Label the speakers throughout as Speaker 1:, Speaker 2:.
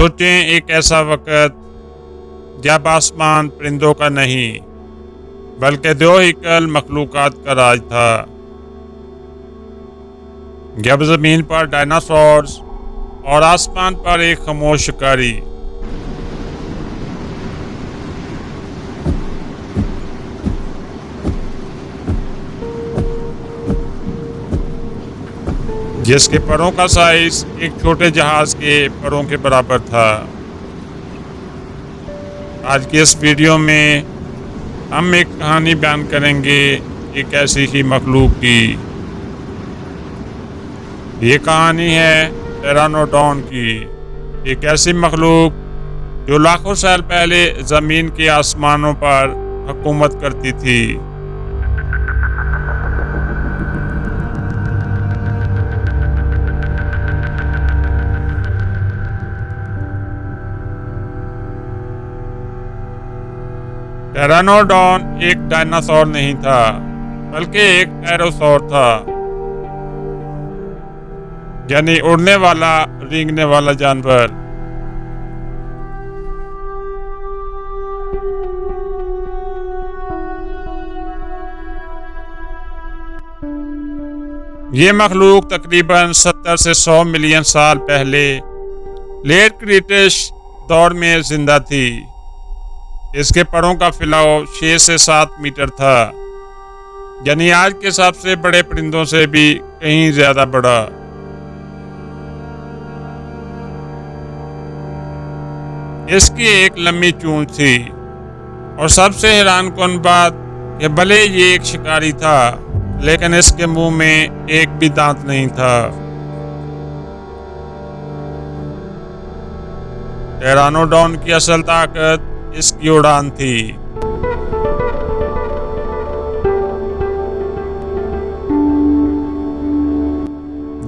Speaker 1: सोचें एक ऐसा वक़्त जब आसमान परिंदों का नहीं बल्कि दो एकल मखलूक़ात का राज था। जब ज़मीन पर डायनासोर्स और आसमान पर एक खामोश शिकारी। जिसके परों का साइज एक छोटे जहाज के परों के बराबर था। आज के इस वीडियो में हम एक कहानी बयान करेंगे एक ऐसी ही मखलूक की। ये कहानी है टेरानोडॉन की, एक ऐसी मखलूक जो लाखों साल पहले ज़मीन के आसमानों पर हुकूमत करती थी। टेरानोडॉन एक डायनासोर नहीं था बल्कि एक एरोसोर था, यानी उड़ने वाला रेंगने वाला जानवर। ये मखलूक तकरीबन 70 से 100 मिलियन साल पहले लेट क्रीटेशियस दौर में जिंदा थी। इसके परों का फैलाव 6 से 7 मीटर था, यानी आज के सबसे बड़े परिंदों से भी कहीं ज्यादा बड़ा। इसकी एक लंबी चोंच थी और सबसे हैरानकुन बात कि भले ये एक शिकारी था लेकिन इसके मुंह में एक भी दांत नहीं था। टेरानोडॉन की असल ताकत इसकी उड़ान थी।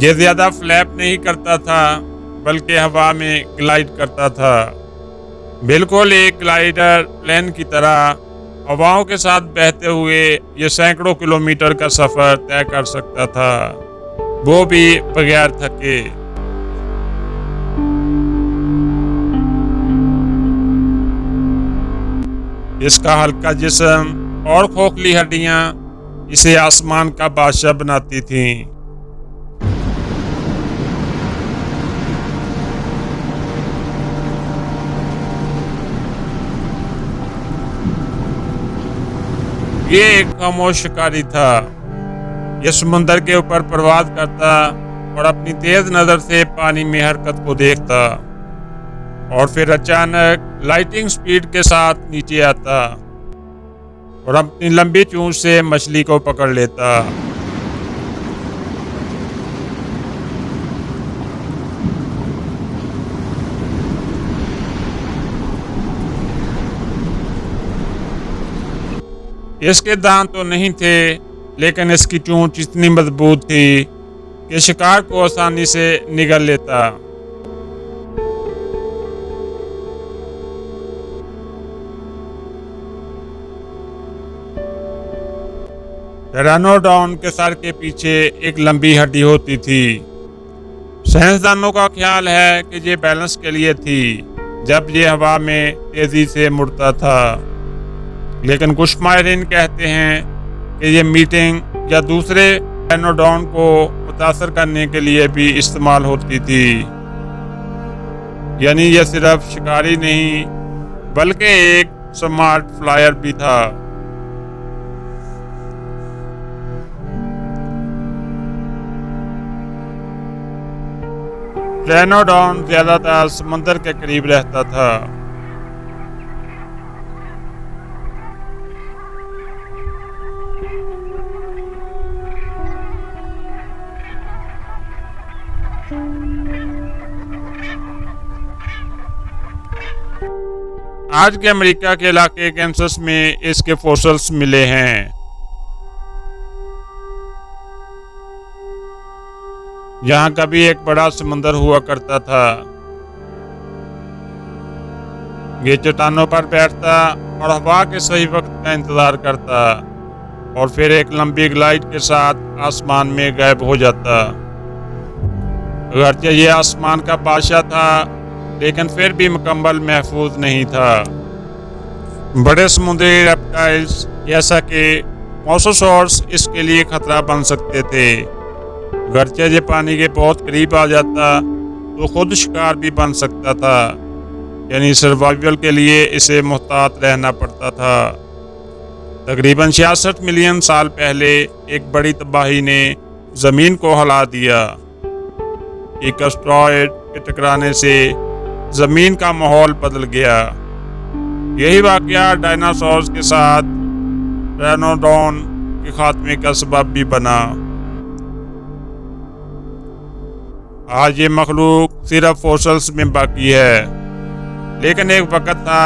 Speaker 1: ये ज्यादा फ्लैप नहीं करता था बल्कि हवा में ग्लाइड करता था, बिल्कुल एक ग्लाइडर प्लेन की तरह। हवाओं के साथ बहते हुए ये सैकड़ों किलोमीटर का सफर तय कर सकता था, वो भी बगैर थके। इसका हल्का जिस्म और खोखली हड्डियां इसे आसमान का बादशाह बनाती थीं। ये एक खामोश शिकारी था। यह समुंदर के ऊपर परवाज़ करता और अपनी तेज नजर से पानी में हरकत को देखता और फिर अचानक लाइटिंग स्पीड के साथ नीचे आता और अपनी लंबी चोंच से मछली को पकड़ लेता। इसके दांत तो नहीं थे लेकिन इसकी चोंच इतनी मजबूत थी कि शिकार को आसानी से निगल लेता। टेरानोडॉन के सर के पीछे एक लंबी हड्डी होती थी। साइंसदानों का ख्याल है कि ये बैलेंस के लिए थी जब ये हवा में तेजी से मुड़ता था, लेकिन कुछ माहिरीन कहते हैं कि ये मीटिंग या दूसरे टेरानोडॉन को मुतासर करने के लिए भी इस्तेमाल होती थी, यानी यह सिर्फ शिकारी नहीं बल्कि एक स्मार्ट फ्लायर भी था। टेरानोडॉन ज्यादातर समंदर के करीब रहता था। आज के अमेरिका के इलाके कैंसस में इसके फॉसिल्स मिले हैं। यहाँ कभी एक बड़ा समंदर हुआ करता था। ये चट्टानों पर बैठता और हवा के सही वक्त का इंतजार करता और फिर एक लंबी ग्लाइड के साथ आसमान में गायब हो जाता। अगरचे ये आसमान का बादशाह था लेकिन फिर भी मुकम्मल महफूज नहीं था। बड़े समुद्री रेप्टाइल्स जैसा कि मोसोसॉर्स इसके लिए खतरा बन सकते थे। गर्चे ये पानी के बहुत करीब आ जाता तो खुद शिकार भी बन सकता था, यानी सर्वाइवल के लिए इसे मुहतात रहना पड़ता था। तकरीबन 66 मिलियन साल पहले एक बड़ी तबाही ने ज़मीन को हिला दिया। एक एस्टेरॉयड के टकराने से ज़मीन का माहौल बदल गया। यही वाक़या डायनासोर्स के साथ ट्रायनोडॉन के खात्मे का सबब भी बना। आज ये मखलूक सिर्फ फॉसिल्स में बाकी है, लेकिन एक वक्त था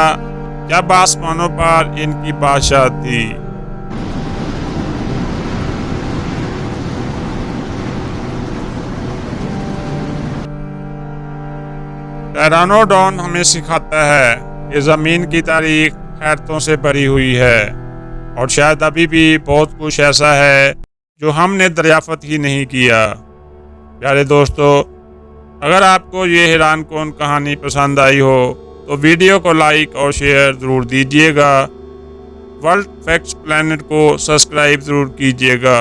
Speaker 1: जब आसमानों पर इनकी बादशाह थी। ट्रायनोडॉन हमें सिखाता है कि ज़मीन की तारीख हैरतों से भरी हुई है और शायद अभी भी बहुत कुछ ऐसा है जो हमने दरियाफ्त ही नहीं किया। प्यारे दोस्तों, अगर आपको ये हैरानकुन कहानी पसंद आई हो तो वीडियो को लाइक और शेयर ज़रूर दीजिएगा। वर्ल्ड फैक्ट्स प्लैनेट को सब्सक्राइब ज़रूर कीजिएगा।